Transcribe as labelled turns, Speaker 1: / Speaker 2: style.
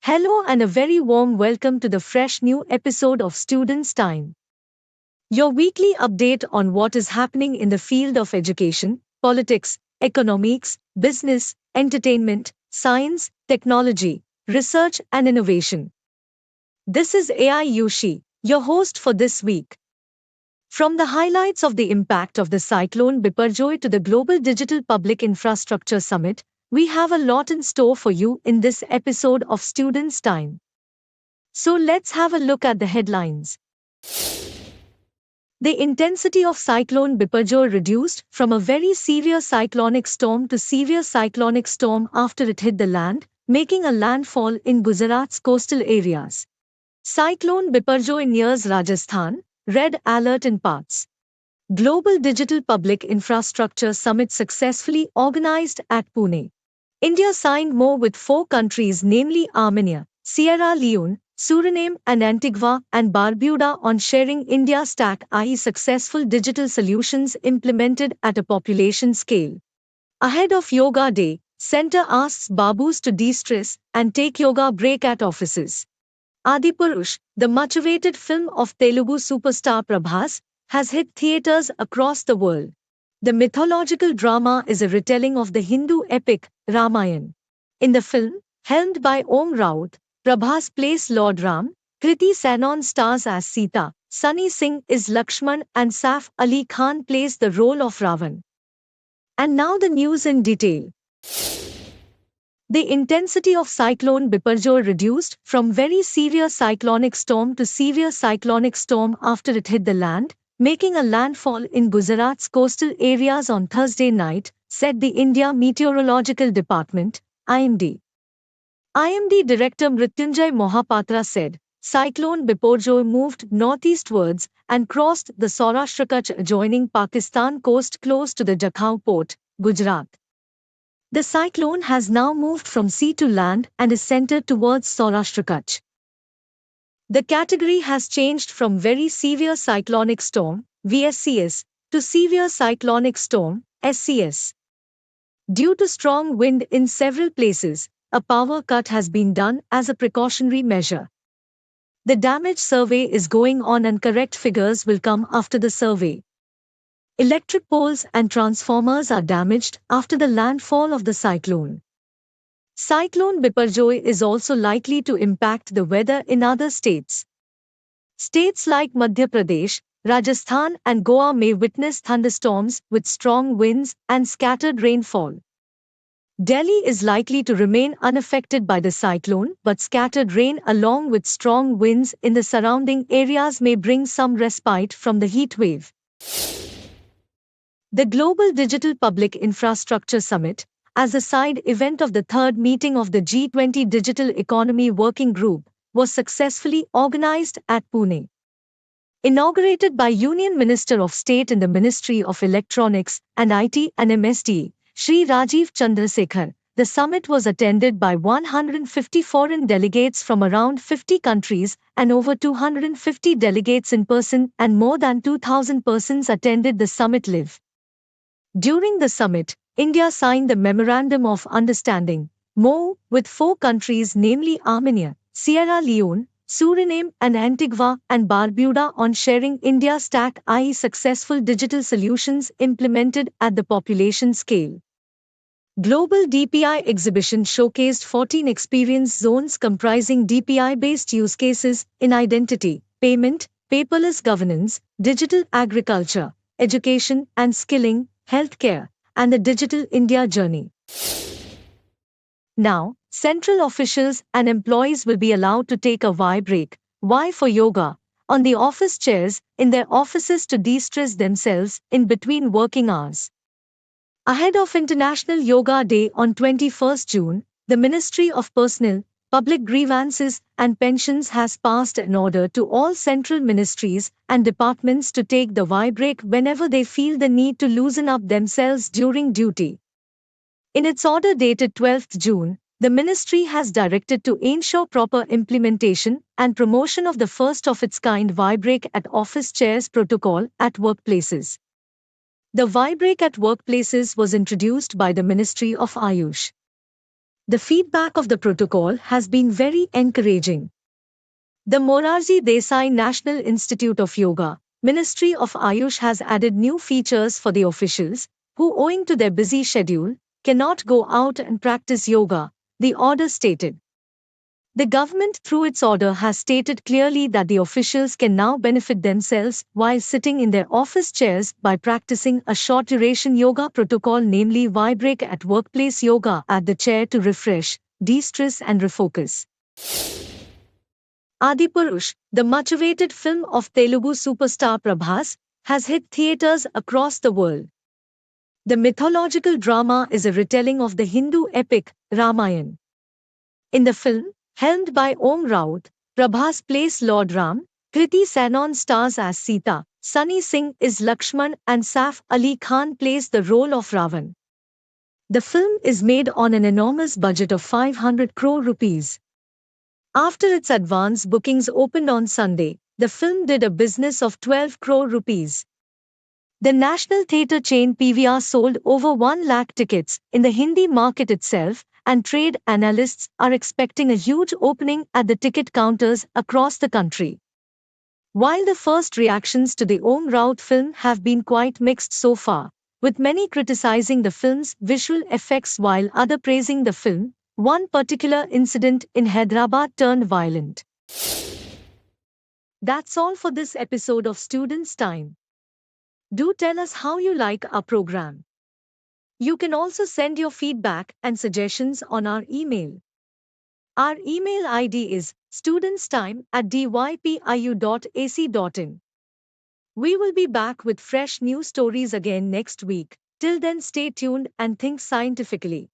Speaker 1: Hello and a very warm welcome to the fresh new episode of Students' Time, your weekly update on what is happening in the field of education, politics, economics, business, entertainment, science, technology, research and innovation. This is AI Yushi, your host for this week. From the highlights of the impact of the Cyclone Bepojo to the Global Digital Public Infrastructure Summit, we have a lot in store for you in this episode of Students' Time. So let's have a look at the headlines. The intensity of Cyclone Bepojo reduced from a very severe cyclonic storm to severe cyclonic storm after it hit the land, making a landfall in Gujarat's coastal areas. Cyclone Bepojo nears Rajasthan, red alert in parts. Global Digital Public Infrastructure Summit successfully organized at Pune. India signed more with 4 countries, namely Armenia, Sierra Leone, Suriname and Antigua and Barbuda on sharing India Stack, i.e. successful digital solutions implemented at a population scale. Ahead of Yoga Day, Centre asks Babus to de-stress and take yoga break at offices. Adipurush, the much-awaited film of Telugu superstar Prabhas, has hit theatres across the world. The mythological drama is a retelling of the Hindu epic, Ramayana. In the film, helmed by Om Raut, Prabhas plays Lord Ram, Kriti Sanon stars as Sita, Sunny Singh is Lakshman and Saif Ali Khan plays the role of Ravan. And now the news in detail. The intensity of Cyclone Bepojo reduced from very severe cyclonic storm to severe cyclonic storm after it hit the land, making a landfall in Gujarat's coastal areas on Thursday night, said the India Meteorological Department, IMD. IMD Director Mrityunjay Mohapatra said, Cyclone Bepojo moved northeastwards and crossed the Saurashtra-Kutch adjoining Pakistan coast close to the Jakhau port, Gujarat. The cyclone has now moved from sea to land and is centered towards Saurashtra-Kutch. The category has changed from very severe cyclonic storm, VSCS, to severe cyclonic storm, SCS. Due to strong wind in several places, a power cut has been done as a precautionary measure. The damage survey is going on and correct figures will come after the survey. Electric poles and transformers are damaged after the landfall of the cyclone. Cyclone Bepojo is also likely to impact the weather in other states. States like Madhya Pradesh, Rajasthan and Goa may witness thunderstorms with strong winds and scattered rainfall. Delhi is likely to remain unaffected by the cyclone, but scattered rain along with strong winds in the surrounding areas may bring some respite from the heat wave. The Global Digital Public Infrastructure Summit, as a side event of the third meeting of the G20 Digital Economy Working Group, was successfully organized at Pune. Inaugurated by Union Minister of State in the Ministry of Electronics and IT and MSD, Shri Rajiv Chandrasekhar, the summit was attended by 150 foreign delegates from around 50 countries and over 250 delegates in person, and more than 2,000 persons attended the summit live. During the summit, India signed the Memorandum of Understanding, MoU, with 4 countries, namely Armenia, Sierra Leone, Suriname and Antigua and Barbuda on sharing India Stack, i.e. successful digital solutions implemented at the population scale. Global DPI exhibition showcased 14 experience zones comprising DPI-based use cases in identity, payment, paperless governance, digital agriculture, education and skilling, healthcare, and the Digital India journey. Now, central officials and employees will be allowed to take a Y break, Y for yoga, on the office chairs in their offices to de-stress themselves in between working hours. Ahead of International Yoga Day on 21st June, the Ministry of Personnel, Public Grievances and Pensions has passed an order to all central ministries and departments to take the Y break whenever they feel the need to loosen up themselves during duty. In its order dated 12th June, the ministry has directed to ensure proper implementation and promotion of the first of its kind Y break at office chairs protocol at workplaces. The Y break at workplaces was introduced by the Ministry of Ayush. The feedback of the protocol has been very encouraging. The Morarji Desai National Institute of Yoga, Ministry of Ayush has added new features for the officials, who owing to their busy schedule, cannot go out and practice yoga, the order stated. The government through its order has stated clearly that the officials can now benefit themselves while sitting in their office chairs by practicing a short duration yoga protocol, namely Vibreak at workplace yoga at the chair to refresh, de-stress and refocus. Adipurush, the much-awaited film of Telugu superstar Prabhas, has hit theatres across the world. The mythological drama is a retelling of the Hindu epic, Ramayana. In the film, helmed by Om Raut, Prabhas plays Lord Ram, Kriti Sanon stars as Sita, Sunny Singh is Lakshman and Saif Ali Khan plays the role of Ravan. The film is made on an enormous budget of 500 crore rupees. After its advance bookings opened on Sunday, the film did a business of 12 crore rupees. The national theatre chain PVR sold over 1 lakh tickets in the Hindi market itself, and trade analysts are expecting a huge opening at the ticket counters across the country. While the first reactions to the Om Raut film have been quite mixed so far, with many criticizing the film's visual effects while others praising the film, one particular incident in Hyderabad turned violent. That's all for this episode of Students' Time. Do tell us how you like our program. You can also send your feedback and suggestions on our email. Our email ID is studentstime@dypiu.ac.in. We will be back with fresh news stories again next week. Till then, stay tuned and think scientifically.